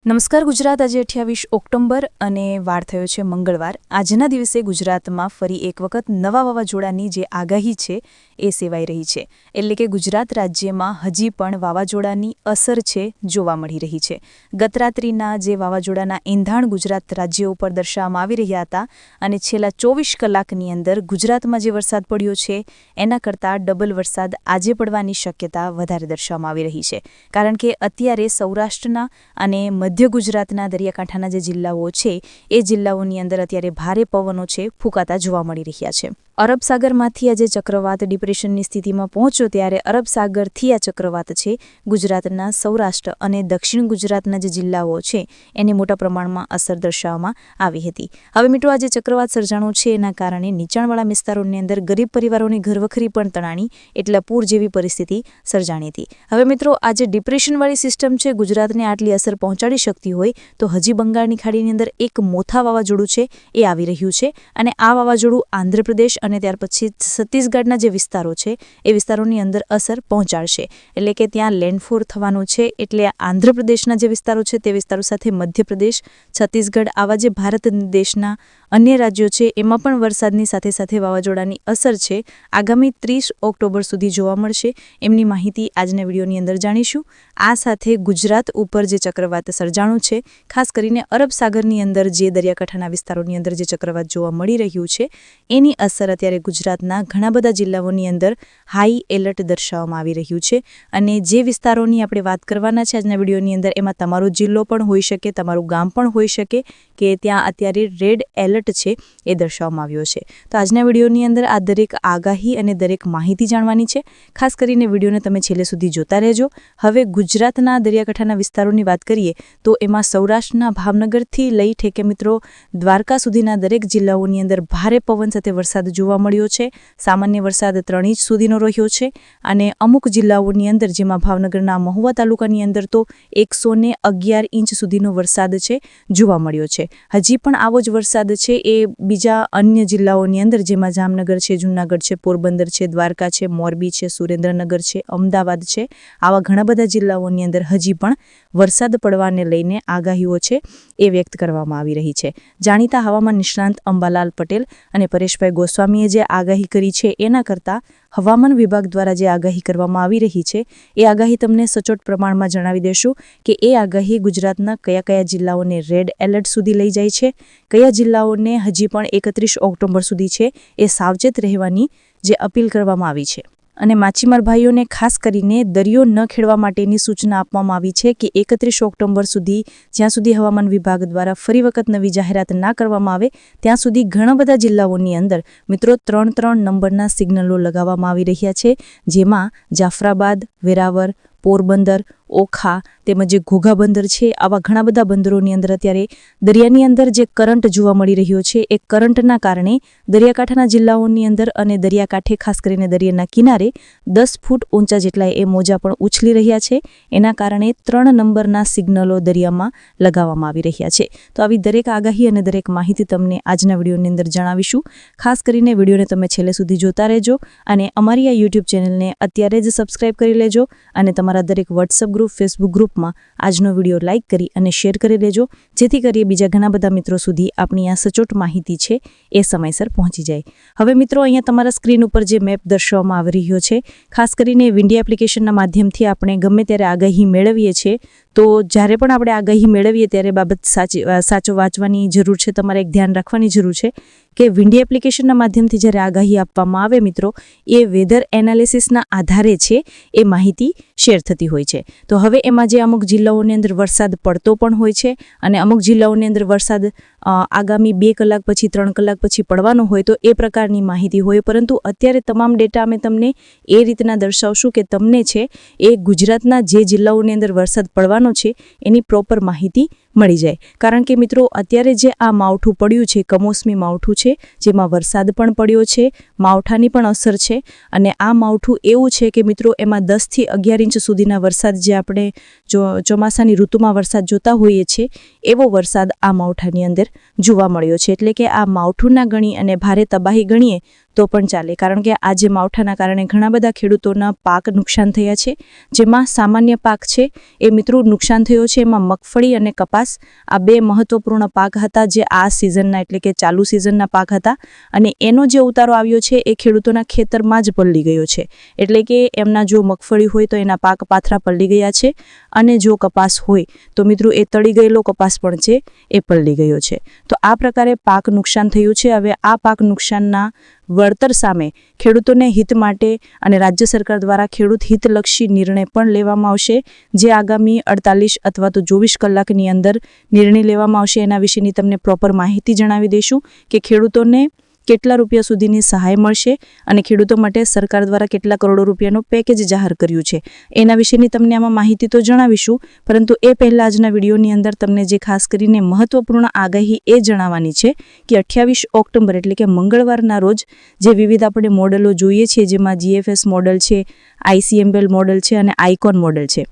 નમસ્કાર ગુજરાત. આજે 28 ઓક્ટોબર અને વાર થયો છે મંગળવાર. આજના દિવસે ગુજરાતમાં ફરી એક વખત નવા વાવાઝોડાની જે આગાહી છે એ સેવાઈ રહી છે. એટલે કે ગુજરાત રાજ્યમાં હજી પણ વાવાઝોડાની અસર છે જોવા મળી રહી છે. ગત રાત્રિના જે વાવાઝોડાના એંધાણ ગુજરાત રાજ્ય ઉપર દર્શાવવામાં આવી રહ્યા હતા અને છેલ્લા 24 કલાકની અંદર ગુજરાતમાં જે વરસાદ પડ્યો છે એના કરતાં ડબલ વરસાદ આજે પડવાની શક્યતા વધારે દર્શાવવામાં આવી રહી છે. કારણ કે અત્યારે સૌરાષ્ટ્રના અને મધ્ય ગુજરાતના દરિયાકાંઠાના જે જિલ્લાઓ છે એ જિલ્લાઓની અંદર અત્યારે ભારે પવનો છે ફૂંકાતા જોવા મળી રહ્યા છે. અરબ સાગરમાંથી આજે ચક્રવાત ડિપ્રેશનની સ્થિતિમાં પહોંચ્યો ત્યારે અરબ સાગરથી આ ચક્રવાત છે ગુજરાતના સૌરાષ્ટ્ર અને દક્ષિણ ગુજરાતના જે જિલ્લાઓ છે એને મોટા પ્રમાણમાં અસર દર્શાવવામાં આવી હતી. હવે મિત્રો, આ જે ચક્રવાત સર્જાણું છે એના કારણે નીચાણવાળા વિસ્તારોની અંદર ગરીબ પરિવારોની ઘરવખરી પણ તણાણી, એટલે પૂર જેવી પરિસ્થિતિ સર્જાણી હતી. હવે મિત્રો, આ જે ડિપ્રેશનવાળી સિસ્ટમ છે ગુજરાતને આટલી અસર પહોંચાડી શકતી હોય તો હજી બંગાળની ખાડીની અંદર એક મોથા વાવાઝોડું છે એ આવી રહ્યું છે અને આ વાવાઝોડું આંધ્રપ્રદેશ અને ત્યાર પછી છત્તીસગઢના જે વિસ્તારો છે એ વિસ્તારોની અંદર અસર પહોંચાડશે. એટલે કે ત્યાં લેન્ડફોર થવાનું છે. એટલે આંધ્રપ્રદેશના જે વિસ્તારો છે તે વિસ્તારો સાથે મધ્યપ્રદેશ, છત્તીસગઢ આવા જે ભારત દેશના અન્ય રાજ્યો છે એમાં પણ વરસાદની સાથે સાથે વાવાઝોડાની અસર છે આગામી 30 ઓક્ટોબર સુધી જોવા મળશે. એમની માહિતી આજના વિડીયોની અંદર જાણીશું. આ સાથે ગુજરાત ઉપર જે ચક્રવાત સર્જાણું છે, ખાસ કરીને અરબ સાગરની અંદર જે દરિયાકાંઠાના વિસ્તારોની અંદર જે ચક્રવાત જોવા મળી રહ્યું છે એની અસર અત્યારે ગુજરાતના ઘણા બધા જિલ્લાઓની અંદર હાઈ એલર્ટ દર્શાવવામાં આવી રહ્યું છે. અને જે વિસ્તારોની આપણે વાત કરવાના છે આજના વિડીયોની અંદર એમાં તમારો જિલ્લો પણ હોઈ શકે, તમારું ગામ પણ હોઈ શકે કે ત્યાં અત્યારે રેડ એલર્ટ છે એ દર્શાવવામાં આવ્યો છે. તો આજના વિડીયોની અંદર આ દરેક આગાહી અને દરેક માહિતી જાણવાની છે. ખાસ કરીને વિડીયોને તમે છેલ્લે સુધી જોતા રહેજો. હવે ગુજરાતના દરિયાકાંઠાના વિસ્તારોની વાત કરીએ તો એમાં સૌરાષ્ટ્રના ભાવનગરથી લઈ ઠેકે મિત્રો દ્વારકા સુધીના દરેક જિલ્લાઓની અંદર ભારે પવન સાથે વરસાદ જોવા મળ્યો છે. સામાન્ય વરસાદ 3 ઇંચ સુધીનો રહ્યો છે અને અમુક જિલ્લાઓની અંદર જેમાં ભાવનગરના મહુવા તાલુકાની અંદર તો 111 ઇંચ સુધીનો વરસાદ છે જોવા મળ્યો છે. હજી પણ આવો જ વરસાદ છે એ બીજા અન્ય જિલ્લાઓની અંદર જેમાં જામનગર છે, જૂનાગઢ છે, પોરબંદર છે, દ્વારકા છે, મોરબી છે, સુરેન્દ્રનગર છે, અમદાવાદ છે, આવા ઘણા બધા જિલ્લાઓની અંદર હજી પણ વરસાદ પડવાને લઈને આગાહીઓ છે એ વ્યક્ત કરવામાં આવી રહી છે. જાણીતા હવામાન નિષ્ણાંત અંબાલાલ પટેલ અને પરેશભાઈ ગોસ્વામીએ જે આગાહી કરી છે એના કરતાં હવામાન વિભાગ દ્વારા જે આગાહી કરવામાં આવી રહી છે એ આગાહી તમને સચોટ પ્રમાણમાં જણાવી દેશું કે એ આગાહી ગુજરાતના કયા કયા જિલ્લાઓને રેડ એલર્ટ સુધી લઈ જાય છે, કયા જિલ્લાઓને હજી પણ 31 ઓક્ટોબર સુધી છે એ સાવચેત રહેવાની જે અપીલ કરવામાં આવી છે. અને માછીમાર ભાઈઓને ખાસ કરીને દરિયો ન ખેડવા માટેની સૂચના આપવામાં આવી છે કે 31 ઓક્ટોબર સુધી જ્યાં સુધી હવામાન વિભાગ દ્વારા ફરી વખત નવી જાહેરાત ના કરવામાં આવે ત્યાં સુધી ઘણા બધા જિલ્લાઓની અંદર મિત્રો 3 નંબરના સિગ્નલો લગાવવામાં આવી રહ્યા છે. જેમાં જાફરાબાદ, વેરાવર, પોરબંદર, ઓખા તેમજ જે ઘોઘા બંદર છે આવા ઘણા બધા બંદરોની અંદર અત્યારે દરિયાની અંદર જે કરંટ જોવા મળી રહ્યો છે એ કરંટના કારણે દરિયાકાંઠાના જિલ્લાઓની અંદર અને દરિયાકાંઠે ખાસ કરીને દરિયાના કિનારે 10 ફૂટ ઊંચા જેટલા એ મોજા પણ ઉછળી રહ્યા છે. એના કારણે 3 નંબરના સિગ્નલો દરિયામાં લગાવવામાં આવી રહ્યા છે. તો આવી દરેક આગાહી અને દરેક માહિતી તમને આજના વિડીયોની અંદર જણાવીશું. ખાસ કરીને વિડીયોને તમે છેલ્લે સુધી જોતા રહેજો અને અમારી આ યુટ્યુબ ચેનલને અત્યારે જ સબસ્ક્રાઇબ કરી લેજો અને તમારા દરેક વોટ્સઅપ ગ્રુપ, ફેસબુક ગ્રુપમાં આજનો વિડીયો લાઇક કરી અને શેર કરી લેજો, જેથી કરી બીજા ઘણા બધા મિત્રો સુધી આપણી આ સચોટ માહિતી છે એ સમયસર પહોંચી જાય. હવે મિત્રો, અહીંયા તમારા સ્ક્રીન ઉપર જે મેપ દર્શાવવામાં આવી રહ્યો છે, ખાસ કરીને વિન્ડી એપ્લિકેશનના માધ્યમથી આપણે ગમે ત્યારે આગાહી મેળવીએ છીએ. તો જ્યારે પણ આપણે આગાહી મેળવીએ ત્યારે બાબત સાચો વાંચવાની જરૂર છે. તમારે એક ધ્યાન રાખવાની જરૂર છે કે વિન્ડી એપ્લિકેશનના માધ્યમથી જ્યારે આગાહી આપવામાં આવે મિત્રો એ વેધર એનાલિસિસના આધારે છે એ માહિતી શેર થતી હોય છે. તો હવે એમાં જે અમુક જિલ્લાઓની અંદર વરસાદ પડતો પણ હોય છે અને અમુક જિલ્લાઓની અંદર વરસાદ આગામી 2 કલાક પછી 3 કલાક પછી પડવાનો હોય તો એ પ્રકારની માહિતી હોય. પરંતુ અત્યારે તમામ ડેટા અમે તમને એ રીતના દર્શાવશું કે તમને છે એ ગુજરાતના જે જિલ્લાઓની અંદર વરસાદ પડવાનો છે એની પ્રોપર માહિતી મળી જાય. કારણ કે મિત્રો, અત્યારે જે આ માવઠું પડ્યું છે કમોસમી માવઠું છે જેમાં વરસાદ પણ પડ્યો છે, માવઠાની પણ અસર છે અને આ માવઠું એવું છે કે મિત્રો એમાં 10 થી 11 ઇંચ સુધીના વરસાદ જે આપણે ચોમાસાની ઋતુમાં વરસાદ જોતા હોઈએ છીએ એવો વરસાદ આ માવઠાની અંદર જોવા મળ્યો છે. એટલે કે આ માવઠુંના ગણી અને ભારે તબાહી ગણીએ તો પણ ચાલે, કારણ કે આજે માવઠાના કારણે ઘણા બધા ખેડૂતોના પાક નુકસાન થયા છે. જેમાં સામાન્ય પાક છે એ મિત્રો નુકસાન થયો છે. એમાં મગફળી અને કપાસ આ બે મહત્વપૂર્ણ પાક હતા જે આ સિઝનના એટલે કે ચાલુ સિઝનના પાક હતા, અને એનો જે ઉતારો આવ્યો છે એ ખેડૂતોના ખેતરમાં જ પલળી ગયો છે. એટલે કે એમના જો મગફળી હોય તો એના પાક પાથરા પલળી ગયા છે, અને જો કપાસ હોય તો મિત્રો એ તળી ગયેલો કપાસ પણ છે એ પલળી ગયો છે. તો આ પ્રકારે પાક નુકસાન થયું છે. હવે આ પાક નુકસાનના વળતર સામે ખેડૂતોને હિત માટે અને રાજ્ય સરકાર દ્વારા ખેડૂત હિતલક્ષી નિર્ણય પણ લેવામાં આવશે, જે આગામી 48 અથવા તો 24 કલાકની અંદર નિર્ણય લેવામાં આવશે. એના વિશેની તમને પ્રોપર માહિતી જણાવી દઈશું કે ખેડૂતોને કેટલા રૂપિયા સુધીની સહાય મળશે અને ખેડૂતો માટે સરકાર દ્વારા કેટલા કરોડો રૂપિયાનું પેકેજ જાહેર કર્યું છે. એના વિશેની તમને આમાં માહિતી તો જણાવીશું, પરંતુ એ પહેલાં આજના વિડીયોની અંદર તમને જે ખાસ કરીને મહત્વપૂર્ણ આગાહી એ જણાવવાની છે કે 28 ઓક્ટોબર એટલે કે મંગળવારના રોજ જે વિવિધ આપણે મોડલો જોઈએ છીએ, જેમાં GFS મોડલ છે, ICML મોડલ છે અને આઇકોન મોડલ છે.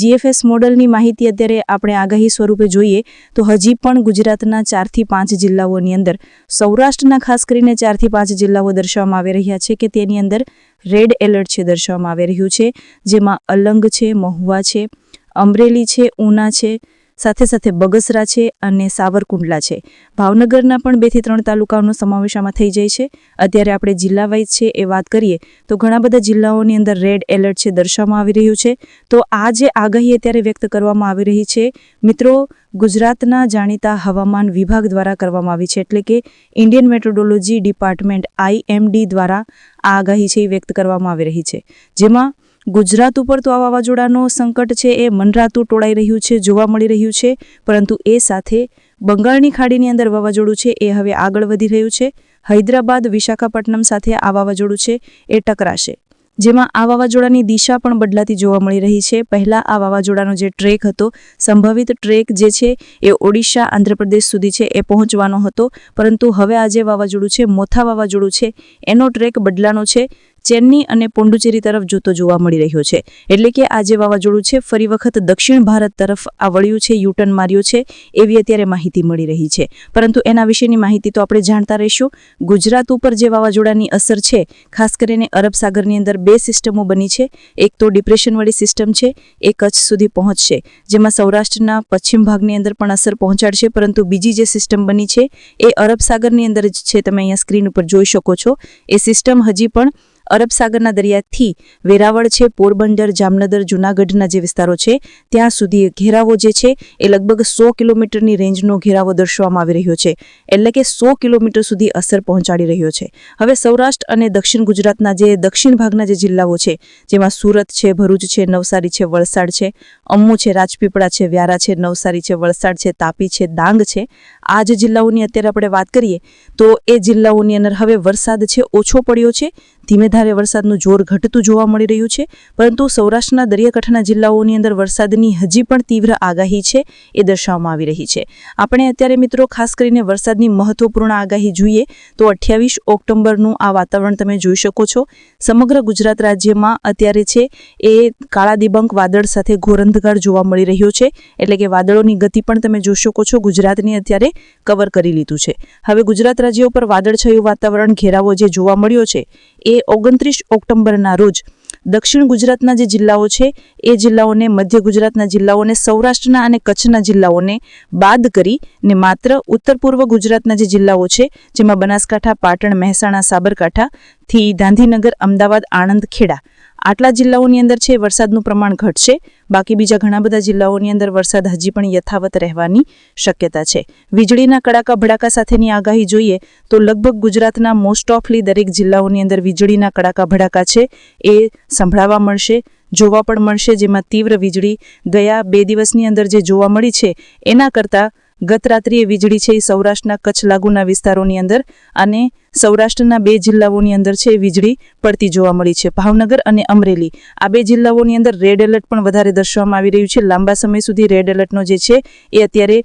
GFS મોડલની માહિતી અત્યારે આપણે આગાહી સ્વરૂપે જોઈએ તો હજી પણ ગુજરાતના 4 થી 5 જિલ્લાઓની અંદર, સૌરાષ્ટ્રના ખાસ કરીને 4 થી 5 જિલ્લાઓ દર્શાવવામાં આવી રહ્યા છે કે તેની અંદર રેડ એલર્ટ છે દર્શાવવામાં આવી રહ્યું છે, જેમાં અલંગ છે, મહુવા છે, અમરેલી છે, ઉના છે, સાથે સાથે બગસરા છે અને સાવરકુંડલા છે. ભાવનગરના પણ 2 થી 3 તાલુકાઓનો સમાવેશ આમાં થઈ જાય છે. અત્યારે આપણે જિલ્લા વાઇઝ છે એ વાત કરીએ તો ઘણા બધા જિલ્લાઓની અંદર રેડ એલર્ટ છે દર્શાવવામાં આવી રહ્યું છે. તો આ જે આગાહી અત્યારે વ્યક્ત કરવામાં આવી રહી છે મિત્રો, ગુજરાતના જાણીતા હવામાન વિભાગ દ્વારા કરવામાં આવી છે, એટલે કે ઇન્ડિયન મેટ્રોડોલોજી ડિપાર્ટમેન્ટ IMD દ્વારા આ આગાહી છે એ વ્યક્ત કરવામાં આવી રહી છે. જેમાં ગુજરાત ઉપર તો આ વાવાઝોડાનો સંકટ છે એ મનરાતું ટોળાઈ રહ્યું છે, જોવા મળી રહ્યું છે, પરંતુ એ સાથે બંગાળની ખાડીની અંદર વાવાઝોડું છે એ હવે આગળ વધી રહ્યું છે. હૈદરાબાદ, વિશાખાપટ્ટનમ સાથે આ વાવાઝોડું છે એ ટકરાશે, જેમાં આ વાવાઝોડાની દિશા પણ બદલાતી જોવા મળી રહી છે. પહેલાં આ વાવાઝોડાનો જે ટ્રેક હતો, સંભવિત ટ્રેક જે છે એ ઓડિશા, આંધ્રપ્રદેશ સુધી છે એ પહોંચવાનો હતો, પરંતુ હવે આ જે વાવાઝોડું છે, મોથા વાવાઝોડું છે, એનો ટ્રેક બદલાનો છે, ચેન્નઈ અને પોંડુચેરી તરફ જોતો જોવા મળી રહ્યો છે. એટલે કે આ જે વાવાઝોડું છે ફરી વખત દક્ષિણ ભારત તરફ આ વળ્યું છે, યુટર્ન માર્યો છે, એવી અત્યારે માહિતી મળી રહી છે. પરંતુ એના વિશેની માહિતી તો આપણે જાણતા રહીશું. ગુજરાત ઉપર જે વાવાઝોડાની અસર છે, ખાસ કરીને અરબ સાગરની અંદર 2 સિસ્ટમો બની છે. એક તો ડિપ્રેશનવાળી સિસ્ટમ છે, એ કચ્છ સુધી પહોંચશે, જેમાં સૌરાષ્ટ્રના પશ્ચિમ ભાગની અંદર પણ અસર પહોંચાડશે, પરંતુ બીજી જે સિસ્ટમ બની છે એ અરબ સાગરની અંદર જ છે. તમે અહીંયા સ્ક્રીન ઉપર જોઈ શકો છો. એ સિસ્ટમ હજી પણ અરબ સાગરના દરિયાથી વેરાવળ છે, પોરબંદર, જામનગર, જૂનાગઢના જે વિસ્તારો છે ત્યાં સુધી ઘેરાવો જે છે એ લગભગ 100 કિલોમીટરની રેન્જનો ઘેરાવો દર્શાવવામાં આવી રહ્યો છે. એટલે કે 100 કિલોમીટર સુધી અસર પહોંચાડી રહ્યો છે. હવે સૌરાષ્ટ્ર અને દક્ષિણ ગુજરાતના જે દક્ષિણ ભાગના જે જિલ્લાઓ છે, જેમાં સુરત છે, ભરૂચ છે, નવસારી છે, વલસાડ છે, અમ્મુ છે, રાજપીપળા છે, વ્યારા છે, નવસારી છે, વલસાડ છે, તાપી છે, ડાંગ છે, આ જે જિલ્લાઓની અત્યારે આપણે વાત કરીએ તો એ જિલ્લાઓની અંદર હવે વરસાદ છે ઓછો પડ્યો છે. ધીમે ધારે વરસાદનું જોર ઘટતું જોવા મળી રહ્યું છે, પરંતુ સૌરાષ્ટ્રના દરિયાકાંઠાના જિલ્લાઓની અંદર વરસાદની હજી પણ તીવ્ર આગાહી છે એ દર્શાવવામાં આવી રહી છે. આપણે અત્યારે મિત્રો ખાસ કરીને વરસાદની મહત્વપૂર્ણ આગાહી જોઈએ તો 28 ઓક્ટોબરનું આ વાતાવરણ તમે જોઈ શકો છો. સમગ્ર ગુજરાત રાજ્યમાં અત્યારે છે એ કાળા દિબંક વાદળ સાથે ઘોર અંધકાર જોવા મળી રહ્યો છે. એટલે કે વાદળોની ગતિ પણ તમે જોઈ શકો છો, ગુજરાતની અત્યારે કવર કરી લીધું છે. હવે ગુજરાત રાજ્ય ઉપર વાદળછાયું વાતાવરણ ઘેરાવો જે જોવા મળ્યો છે એ 29 ઓક્ટોબરના રોજ દક્ષિણ ગુજરાતના જે જિલ્લાઓ છે એ જિલ્લાઓને, મધ્ય ગુજરાતના જિલ્લાઓને, સૌરાષ્ટ્રના અને કચ્છના જિલ્લાઓને બાદ કરીને માત્ર ઉત્તર પૂર્વ ગુજરાતના જે જિલ્લાઓ છે, જેમાં બનાસકાંઠા, પાટણ, મહેસાણા, સાબરકાંઠાથી ગાંધીનગર, અમદાવાદ, આણંદ, ખેડા, આટલા જિલ્લાઓની અંદર છે વરસાદનું પ્રમાણ ઘટશે. બાકી બીજા ઘણા બધા જિલ્લાઓની અંદર વરસાદ હજી પણ યથાવત રહેવાની શક્યતા છે. વીજળીના કડાકા ભડાકા સાથેની આગાહી જોઈએ તો લગભગ ગુજરાતના મોસ્ટ ઓફલી દરેક જિલ્લાઓની અંદર વીજળીના કડાકા ભડાકા છે એ સંભળાવા મળશે, જોવા પણ મળશે, જેમાં તીવ્ર વીજળી ગયા 2 દિવસની અંદર જે જોવા મળી છે એના કરતાં ગત રાત્રિએ વીજળી છે એ સૌરાષ્ટ્રના કચ્છ લાગુના વિસ્તારોની અંદર અને સૌરાષ્ટ્રના 2 જિલ્લાઓની અંદર છે વીજળી પડતી જોવા મળી છે. ભાવનગર અને અમરેલી આ 2 જિલ્લાઓની અંદર રેડ એલર્ટ પણ વધારે દર્શાવવામાં આવી રહ્યું છે. લાંબા સમય સુધી રેડ એલર્ટનો જે છે એ અત્યારે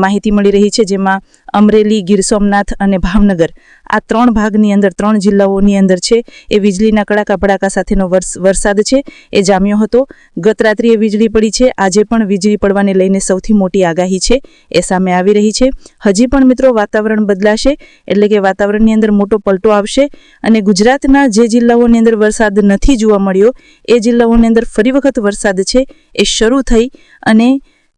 માહિતી મળી રહી છે, જેમાં અમરેલી, ગીર સોમનાથ અને ભાવનગર આ 3 ભાગની અંદર 3 જિલ્લાઓની અંદર છે એ વીજળીના કડાકા ભડાકા સાથેનો વરસાદ છે એ જામ્યો હતો. ગત રાત્રિએ વીજળી પડી છે. આજે પણ વીજળી પડવાને લઈને સૌથી મોટી આગાહી છે એ સામે આવી રહી છે. હજી પણ મિત્રો વાતાવરણ બદલાશે, એટલે કે વાતાવરણની અંદર મોટો પલટો આવશે અને ગુજરાતના જે જિલ્લાઓની અંદર વરસાદ નથી જોવા મળ્યો એ જિલ્લાઓની અંદર ફરી વખત વરસાદ છે એ શરૂ થઈ અને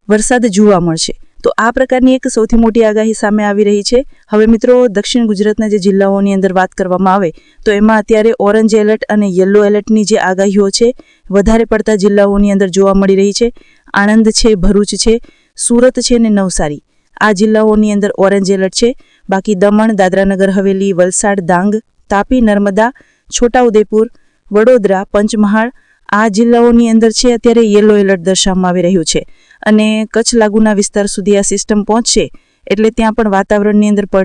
વરસાદ જોવા મળશે. તો આ પ્રકારની એક સૌથી મોટી આગાહી સામે આવી રહી છે. હવે મિત્રો દક્ષિણ ગુજરાતના જે જિલ્લાઓની અંદર વાત કરવામાં આવે તો એમાં અત્યારે ઓરેન્જ એલર્ટ અને યલો એલર્ટની જે આગાહીઓ છે વધારે પડતા જિલ્લાઓની અંદર જોવા મળી રહી છે. આણંદ છે, ભરૂચ છે, સુરત છે ને નવસારી આ જિલ્લાઓની અંદર ઓરેન્જ એલર્ટ છે. બાકી દમણ, દાદરાનગર હવેલી, વલસાડ, ડાંગ, તાપી, નર્મદા, છોટાઉદેપુર, વડોદરા, પંચમહાલ આ જિલ્લાઓની અંદર છે અત્યારે યલો એલર્ટ દર્શાવવામાં આવી રહ્યું છે અને કચ્છ લાગુના વિસ્તાર સુધી આ સિસ્ટમ પહોંચશે એટલે ત્યાં પણ વાતાવરણની અંદર